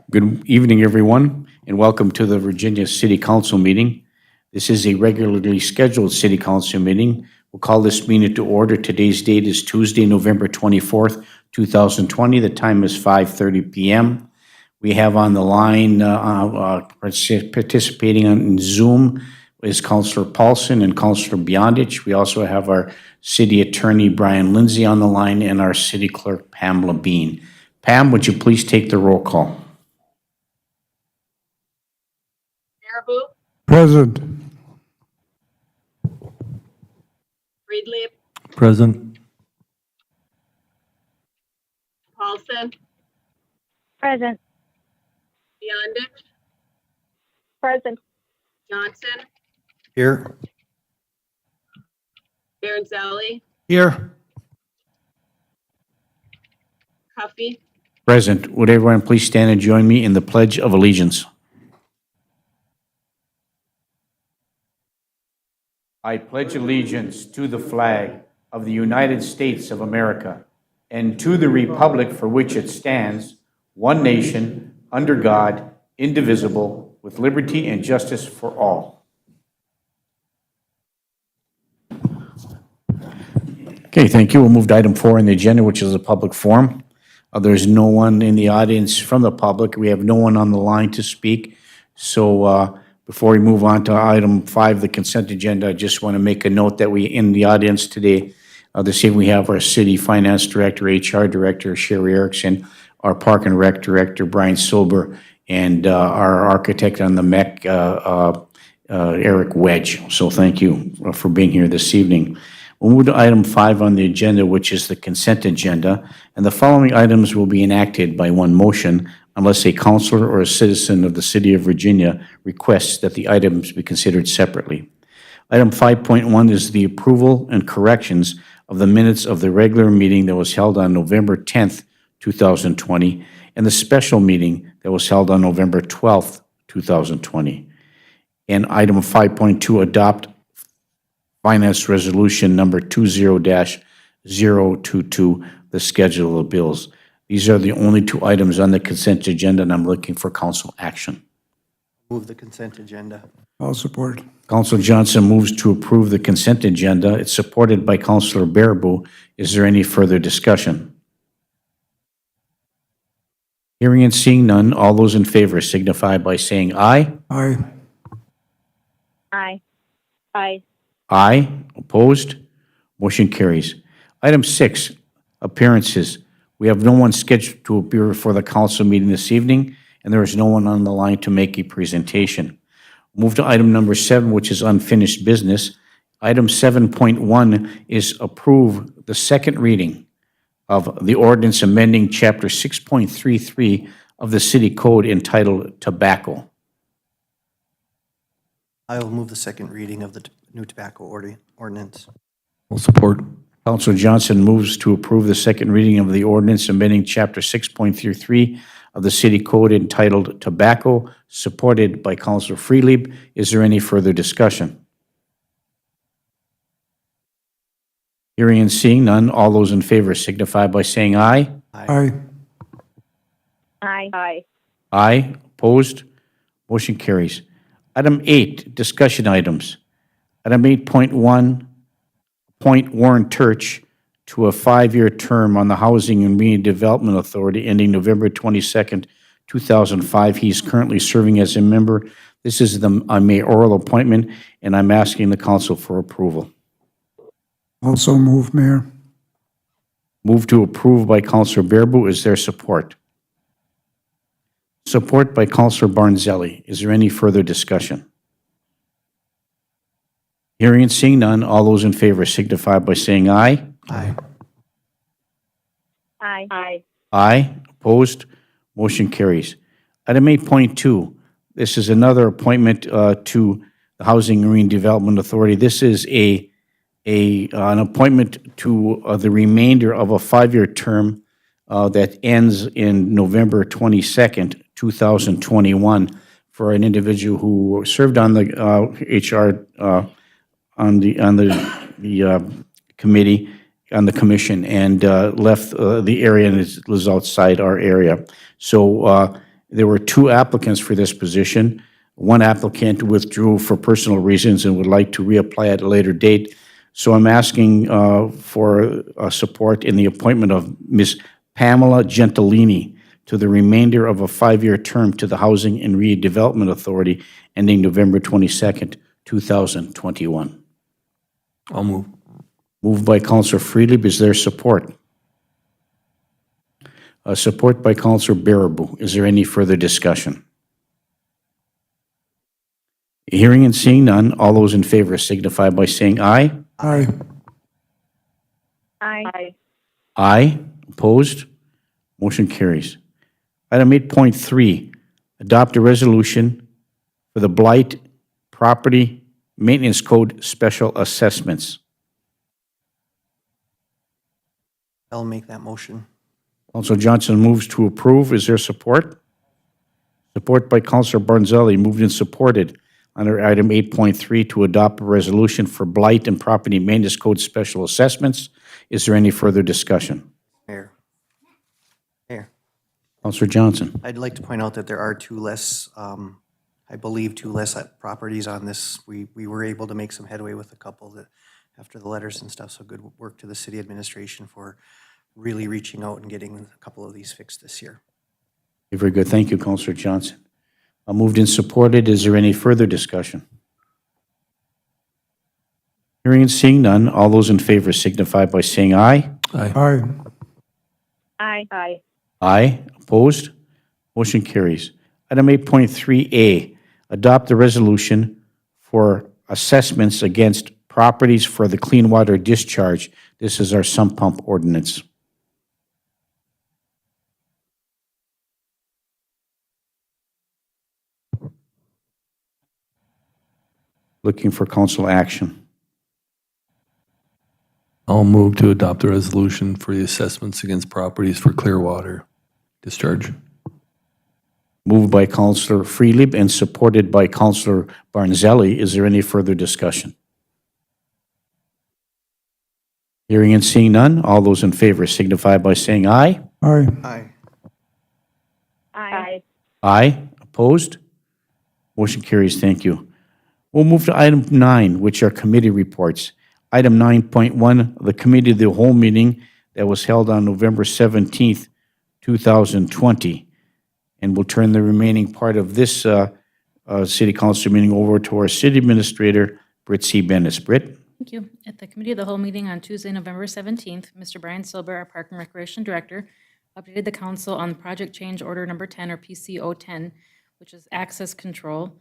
Good evening, everyone, and welcome to the Virginia City Council meeting. This is a regularly scheduled City Council meeting. We'll call this meeting to order. Today's date is Tuesday, November 24th, 2020. The time is 5:30 p.m. We have on the line participating on Zoom is Councilor Paulson and Councilor Beyondich. We also have our City Attorney Brian Lindsay on the line and our City Clerk Pamela Bean. Pam, would you please take the roll call? Baraboo, Present. Friedlieb, Present. Paulson, Present. Beyondich, Present. Johnson, Here. Baranzelli, Here. Cuffey, Present. Would everyone please stand and join me in the Pledge of Allegiance? I pledge allegiance to the flag of the United States of America and to the republic for which it stands, one nation, under God, indivisible, with liberty and justice for all. Okay, thank you. We'll move to item 4 on the agenda, which is a public forum. There's no one in the audience from the public. We have no one on the line to speak. So before we move on to item 5, the consent agenda, I just want to make a note that we, in the audience today, this evening, we have our City Finance Director, HR Director, Sherry Erickson, our Park and Rec Director, Brian Silber, and our architect on the MEC, Eric Wedge. So thank you for being here this evening. We'll move to item 5 on the agenda, which is the consent agenda, and the following items will be enacted by one motion unless a councilor or a citizen of the City of Virginia requests that the items be considered separately. Item 5.1 is the approval and corrections of the minutes of the regular meeting that was held on November 10th, 2020, and the special meeting that was held on November 12th, 2020. And item 5.2, adopt Finance Resolution number 20-022, the schedule of bills. These are the only 2 items on the consent agenda, and I'm looking for council action. Move the consent agenda. I'll support. Councilor Johnson moves to approve the consent agenda. It's supported by Councilor Baraboo. Is there any further discussion? Hearing and seeing none, all those in favor signify by saying aye. Aye. Aye. Aye. Aye. Opposed? Motion carries. Item 6, appearances. We have no one scheduled to appear before the council meeting this evening, and there is no one on the line to make a presentation. Move to item number 7, which is unfinished business. Item 7.1 is approve the second reading of the ordinance amending Chapter 6.33 of the City Code entitled Tobacco. I will move the second reading of the new tobacco ordinance. I'll support. Councilor Johnson moves to approve the second reading of the ordinance amending Chapter 6.33 of the City Code entitled Tobacco, supported by Councilor Friedlieb. Is there any further discussion? Hearing and seeing none, all those in favor signify by saying aye. Aye. Aye. Aye. Aye. Opposed? Motion carries. Item 8, discussion items. Item 8.1, appoint Warren Turch to a 5-year term on the Housing and Redevelopment Authority ending November 22nd, 2005. He's currently serving as a member. This is a mayoral appointment, and I'm asking the council for approval. Also move, Mayor. Move to approve by Councilor Baraboo. Is there support? Support by Councilor Baranzelli. Is there any further discussion? Hearing and seeing none, all those in favor signify by saying aye. Aye. Aye. Aye. Aye. Opposed? Motion carries. Item 8.2, this is another appointment to the Housing and Redevelopment Authority. This is an appointment to the remainder of a 5-year term that ends in November 22nd, 2021, for an individual who served on the HR on the committee, on the commission, and left the area and is outside our area. So There were two applicants for this position. One applicant withdrew for personal reasons and would like to reapply at a later date. So I'm asking for support in the appointment of Ms. Pamela Gentilini to the remainder of a 5-year term to the Housing and Redevelopment Authority ending November 22nd, 2021. I'll move. Moved by Counselor Freely. Is there support? Support by Counselor Baraboo. Is there any further discussion? Hearing and seeing none, all those in favor signify by saying aye. Aye. Aye. Aye. Opposed? Motion carries. Item 8.3, adopt a resolution for the Blight Property Maintenance Code Special Assessments. I'll make that motion. Councilor Johnson moves to approve. Is there support? Support by Councilor Barnzelli. Moved and supported under item 8.3 to adopt a resolution for Blight and Property Maintenance Code Special Assessments. Is there any further discussion? Mayor. Mayor, Councilor Johnson. I'd like to point out that there are two less, I believe, two less properties on this. We were able to make some headway with a couple that, after the letters and stuff, so good work to the city administration for really reaching out and getting a couple of these fixed this year. Very good. Thank you, Councilor Johnson. Moved and supported. Is there any further discussion? Hearing and seeing none, all those in favor signify by saying aye. Aye. Aye. Aye. Aye. Opposed? Motion carries. Item 8.3A, adopt the resolution for assessments against properties for the clean water discharge. This is our sump pump ordinance. Looking for council action. I'll move to adopt a resolution for the assessments against properties for clear water discharge. Moved by Councilor Freely and supported by Councilor Barnzelli. Is there any further discussion? Hearing and seeing none, all those in favor signify by saying aye. Aye. Aye. Aye. Aye. Opposed? Motion carries. Thank you. We'll move to item 9, which are committee reports. Item 9.1, the committee of the whole meeting that was held on November 17th, 2020. And we'll turn the remaining part of this city council meeting over to our city administrator, Britt C. Bennis. Britt? Thank you. At the Committee of the Whole meeting on Tuesday, November 17th, Mr. Brian Silber, our Park and Recreation Director, updated the council on Project Change Order Number 10, or PC-010, which is access control.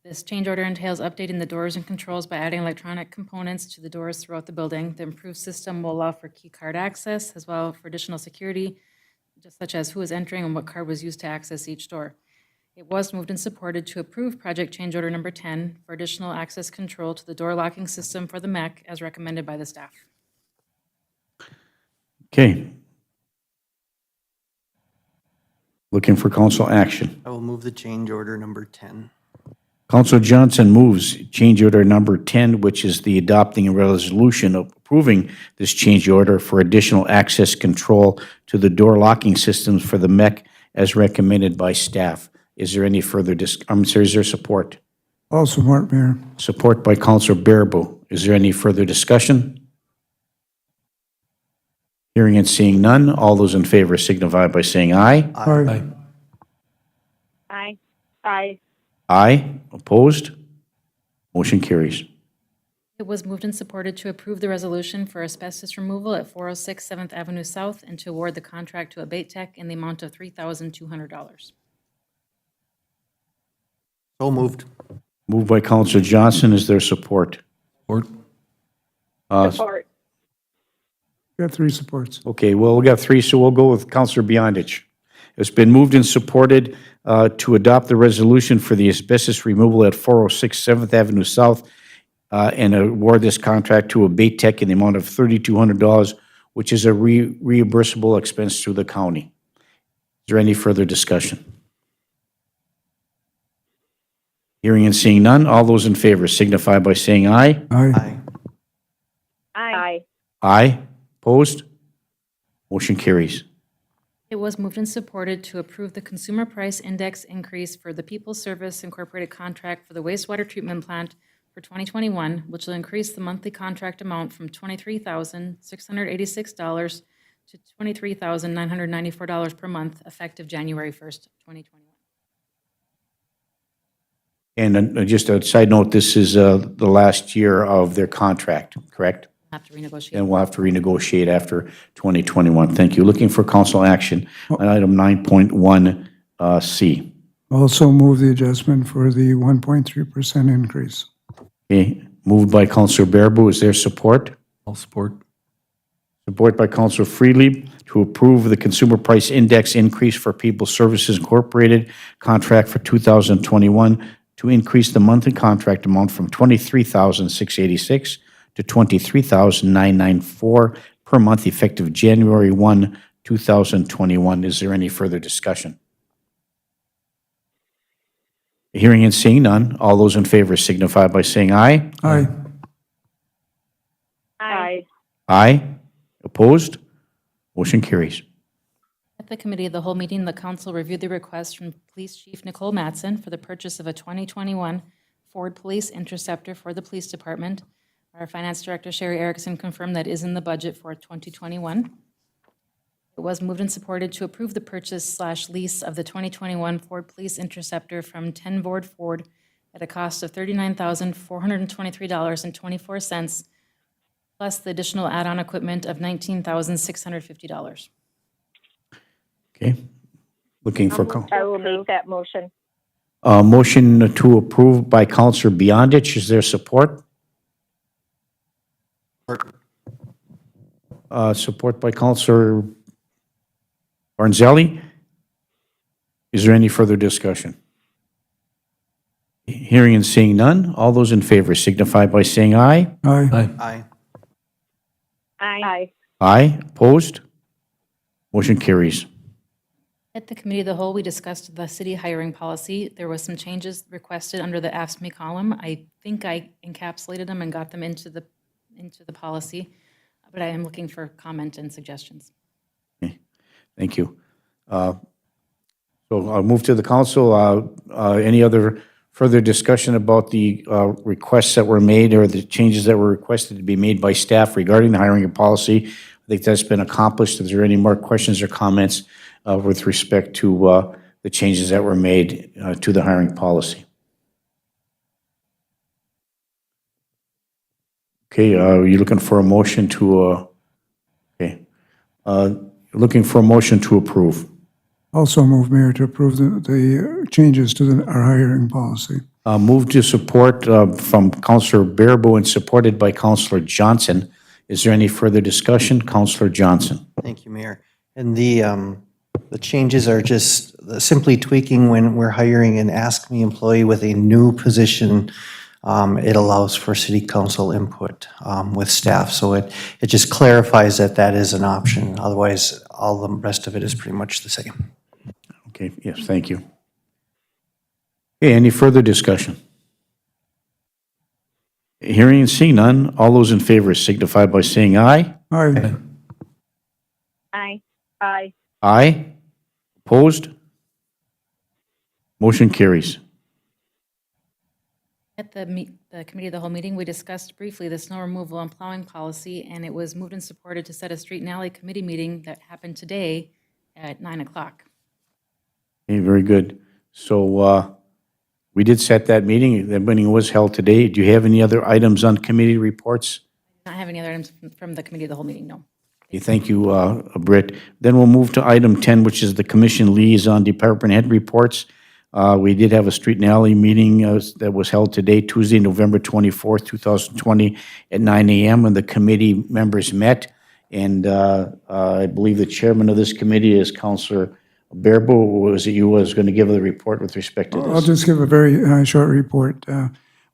This change order entails updating the doors and controls by adding electronic components to the doors throughout the building. The improved system will allow for key card access as well for additional security, just such as who is entering and what card was used to access each door. It was moved and supported to approve Project Change Order Number 10 for additional access control to the door locking system for the MEC as recommended by the staff. Okay. Looking for council action. I will move the change order number 10. Councilor Johnson moves change order number 10, which is the adopting a resolution of approving this change order for additional access control to the door locking systems for the MEC as recommended by staff. Is there any further is there support? I'll support, Mayor. Support by Councilor Baraboo. Is there any further discussion? Hearing and seeing none, all those in favor signify by saying aye. Aye. Aye. Aye. Aye. Opposed? Motion carries. It was moved and supported to approve the resolution for asbestos removal at 406 7th Avenue South and to award the contract to Abate Tech in the amount of $3,200. So moved. Moved by Councilor Johnson. Is there support? Support. Support. Got 3 supports. Okay, well, we got 3, so we'll go with Councilor Beyondich. It's been moved and supported to adopt the resolution for the asbestos removal at 406 7th Avenue South and award this contract to Abate Tech in the amount of $3,200, which is a reimbursable expense to the county. Is there any further discussion? Hearing and seeing none, all those in favor signify by saying aye. Aye. Aye. Aye. Aye. Opposed? Motion carries. It was moved and supported to approve the Consumer Price Index increase for the People's Service Incorporated contract for the wastewater treatment plant for 2021, which will increase the monthly contract amount from $23,686 to $23,994 per month, effective January 1st, 2021. And just a side note, this is the last year of their contract, correct? Have to renegotiate. And we'll have to renegotiate after 2021. Thank you. Looking for council action on item 9.1C. Also move the adjustment for the 1.3% increase. Okay, moved by Councilor Bearable. Is there support? I'll support. Support by Councilor Freely to approve the Consumer Price Index increase for People Services Incorporated contract for 2021 to increase the monthly contract amount from $23,686 to $23,994 per month effective January 1, 2021. Is there any further discussion? Hearing and seeing none, all those in favor signify by saying aye. Aye. Aye. Aye. Opposed? Motion carries. At the Committee of the Whole meeting, the council reviewed the request from Police Chief Nicole Mattson for the purchase of a 2021 Ford Police Interceptor for the Police Department. Our Finance Director, Sherry Erickson, confirmed that is in the budget for 2021. It was moved and supported to approve the purchase/lease of the 2021 Ford Police Interceptor from 10 Vord Ford at a cost of $39,423.24, plus the additional add-on equipment of $19,650. Okay. Looking for, I will make that motion. motion to approve by Counselor Beyondich. Is there support? Support by Counselor Barnzelli. Is there any further discussion? Hearing and seeing none, all those in favor signify by saying aye. Aye. Aye. Aye. Aye. Aye. Opposed? Motion carries. At the Committee of the Whole, we discussed the city hiring policy. There was some changes requested under the Ask Me column. I think I encapsulated them and got them into the policy, but I am looking for comment and suggestions. Thank you. So I'll move to the council. Any other further discussion about the requests that were made or the changes that were requested to be made by staff regarding the hiring policy? I think that's been accomplished. Is there any more questions or comments with respect to the changes that were made to the hiring policy? Okay, are you looking for a motion to, looking for a motion to approve? Also move, Mayor, to approve the changes to our hiring policy. Move to support from Councilor Bearable and supported by Councilor Johnson. Is there any further discussion? Councilor Johnson. Thank you, Mayor. And the changes are just simply tweaking when we're hiring an Ask Me employee with a new position. It allows for city council input with staff. So it just clarifies that that is an option. Otherwise, all the rest of it is pretty much the same. Okay, yes, thank you. Okay, any further discussion? Hearing and seeing none, all those in favor signify by saying aye. Aye. Aye. Aye. Aye. Opposed? Motion carries. At the Committee of the Whole meeting, we discussed briefly the snow removal and plowing policy, and it was moved and supported to set a street and alley committee meeting that happened today at 9 o'clock. Okay, very good. So we did set that meeting. That meeting was held today. Do you have any other items on committee reports? Not have any other items from the Committee of the Whole meeting, no. Okay, thank you, Britt. Then we'll move to item 10, which is the commission liaison department head reports. We did have a street and alley meeting that was held today, Tuesday, November 24th, 2020 at 9 a.m. and the committee members met. And I believe the chairman of this committee is Councilor Bearable. Was it you was going to give the report with respect to I'll this? just give a very short report.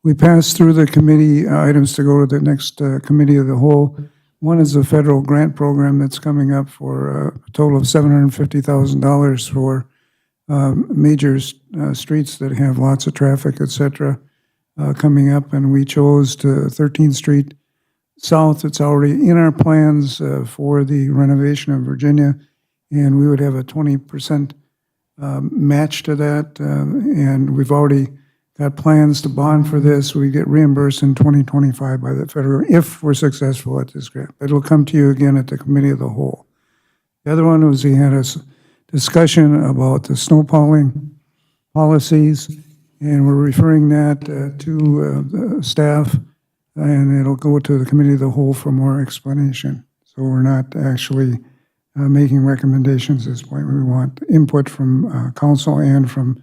We passed through the committee items to go to the next Committee of the Whole. One is a federal grant program that's coming up for a total of $750,000 for major streets that have lots of traffic, et cetera, coming up. And we chose to 13th Street South. It's already in our plans for the renovation of Virginia and we would have a 20% match to that, and we've already got plans to bond for this. We get reimbursed in 2025 by the federal, if we're successful at this grant. But it'll come to you again at the committee of the whole. The other one was he had a discussion about the snow plowing policies, and we're referring that to the staff, and it'll go to the committee of the whole for more explanation. So we're not actually making recommendations at this point. We want input from council and from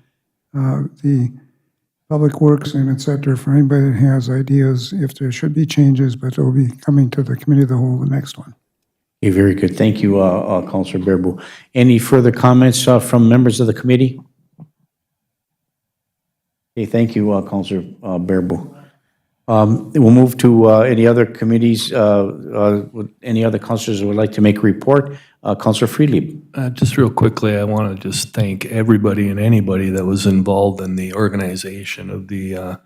the Public Works and et cetera, for anybody that has ideas if there should be changes, but it'll be coming to the committee of the whole, the next one. Okay, very good. Thank you, Counselor Bearable. Any further comments from members of the committee? Okay, thank you, Counselor Bearable. We'll move to any other committees, any other councilors who would like to make a report. Counselor Freely. Just real quickly, I want to just thank everybody and anybody that was involved in the organization of the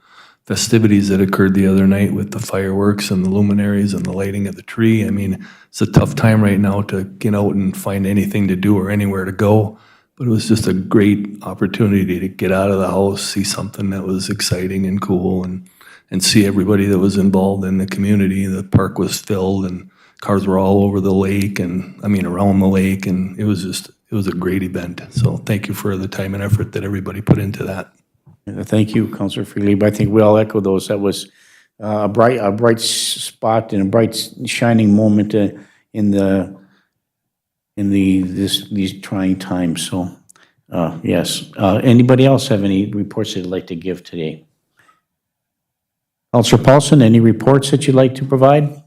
festivities that occurred the other night with the fireworks and the luminaries and the lighting of the tree. I mean, it's a tough time right now to get out and find anything to do or anywhere to go, but it was just a great opportunity to get out of the house, see something that was exciting and cool, and see everybody that was involved in the community. The park was filled and cars were all over the lake and, I mean, around the lake, and it was a great event. So thank you for the time and effort that everybody put into that. Thank you, Counselor Freely. But I think we all echo those. That was a bright spot and a bright shining moment in these trying times. So, yes. Anybody else have any reports they'd like to give today? Counselor Paulson, any reports that you'd like to provide?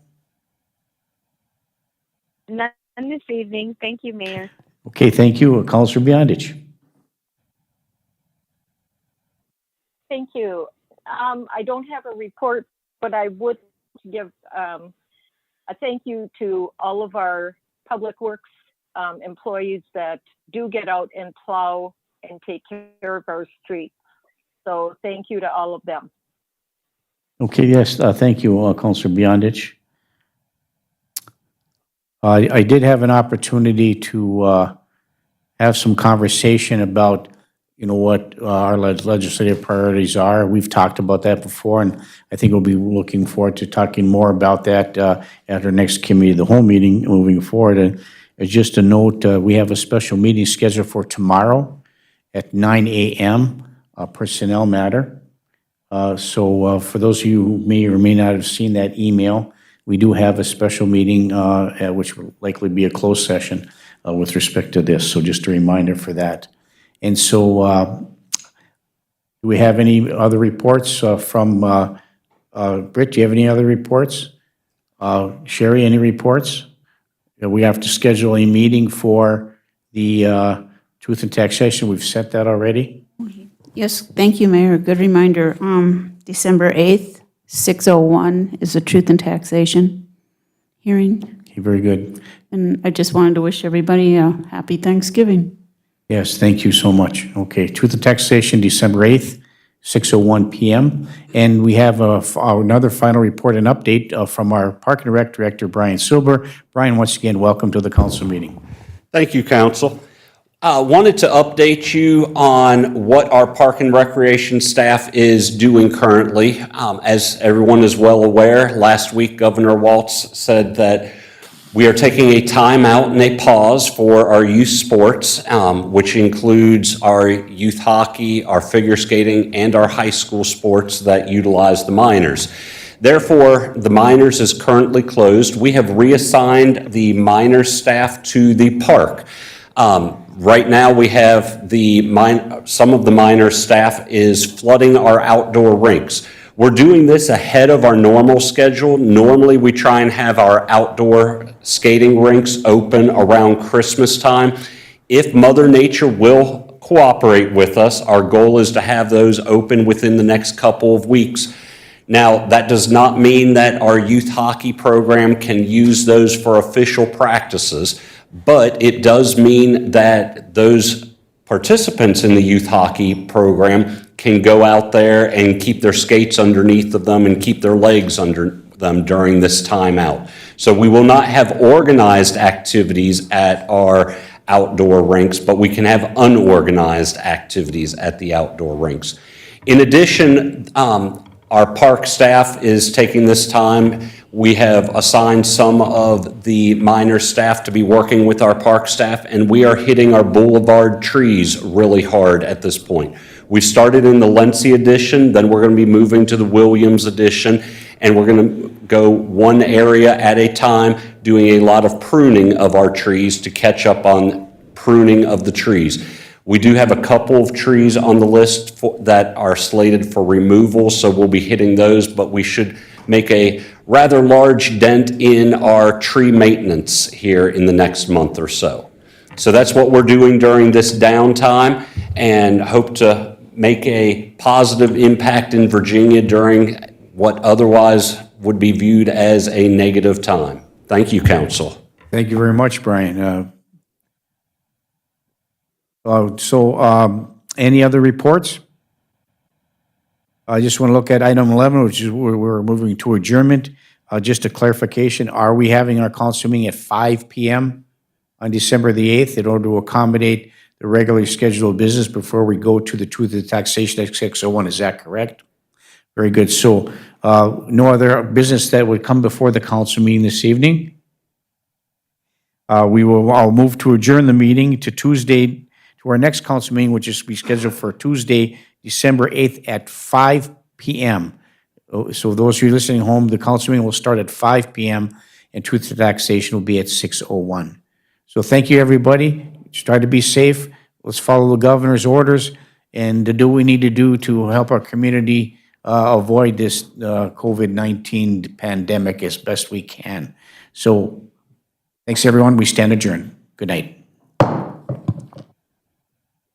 None this evening. Thank you, Mayor. Okay, thank you. Counselor Beyondich. Thank you. I don't have a report, but I would give a thank you to all of our Public Works employees that do get out and plow and take care of our streets. So thank you to all of them. Okay, yes, thank you, Counselor Beyondich. I did have an opportunity to have some conversation about, you know, what our legislative priorities are. We've talked about that before, and I think we'll be looking forward to talking more about that at our next committee of the whole meeting moving forward. And just a note, we have a special meeting scheduled for tomorrow at 9 a.m., personnel matter. So for those of you who may or may not have seen that email, we do have a special meeting, which will likely be a closed session with respect to this. So just a reminder for that. And so do we have any other reports from Britt? Do you have any other reports? Sherry, any reports? We have to schedule a meeting for the Truth and Taxation. We've set that already. Yes, thank you, Mayor. Good reminder. December 8th, 6:01 is the Truth and Taxation hearing. Okay, very good. And I just wanted to wish everybody a happy Thanksgiving. Yes, thank you so much. Okay, Truth and Taxation, December 8th, 6:01 p.m. And we have another final report and update from our Park and Rec Director, Brian Silber. Brian, once again, welcome to the council meeting. Thank you, Council. Wanted to update you on what our Park and Recreation staff is doing currently. As everyone is well aware, last week Governor Walz said that we are taking a time out and a pause for our youth sports, which includes our youth hockey, our figure skating, and our high school sports that utilize the minors. Therefore, the minors is currently closed. We have reassigned the minors staff to the park. Right now, we have some of the minor staff is flooding our outdoor rinks. We're doing this ahead of our normal schedule. Normally, we try and have our outdoor skating rinks open around Christmas time. If Mother Nature will cooperate with us, our goal is to have those open within the next couple of weeks. Now, that does not mean that our youth hockey program can use those for official practices, but it does mean that those participants in the youth hockey program can go out there and keep their skates underneath of them and keep their legs under them during this time out. So we will not have organized activities at our outdoor rinks, but we can have unorganized activities at the outdoor rinks. In addition, our park staff is taking this time. We have assigned some of the minor staff to be working with our park staff, and we are hitting our boulevard trees really hard at this point. We started in the Lency edition, then we're going to be moving to the Williams edition, and we're going to go one area at a time, doing a lot of pruning of our trees to catch up on pruning of the trees. We do have a couple of trees on the list that are slated for removal, so we'll be hitting those, but we should make a rather large dent in our tree maintenance here in the next month or so. So that's what we're doing during this downtime, and hope to make a positive impact in Virginia during what otherwise would be viewed as a negative time. Thank you, Council. Thank you very much, Brian. Any other reports? I just want to look at item 11, which is we're moving to adjournment. Just a clarification, are we having our council meeting at 5 p.m. on December the 8th in order to accommodate the regularly scheduled business before we go to the truth of taxation at 6:01? Is that correct? Very good. So no other business that would come before the council meeting this evening? I'll move to adjourn the meeting to Tuesday, to our next council meeting, which is to be scheduled for Tuesday, December 8th at 5 p.m. So those of you listening home, the council meeting will start at 5 p.m. and truth to taxation will be at 6:01. So thank you, everybody. Just try to be safe. Let's follow the governor's orders and to do what we need to do to help our community avoid this COVID-19 pandemic as best we can. So thanks, everyone. We stand adjourned. Good night.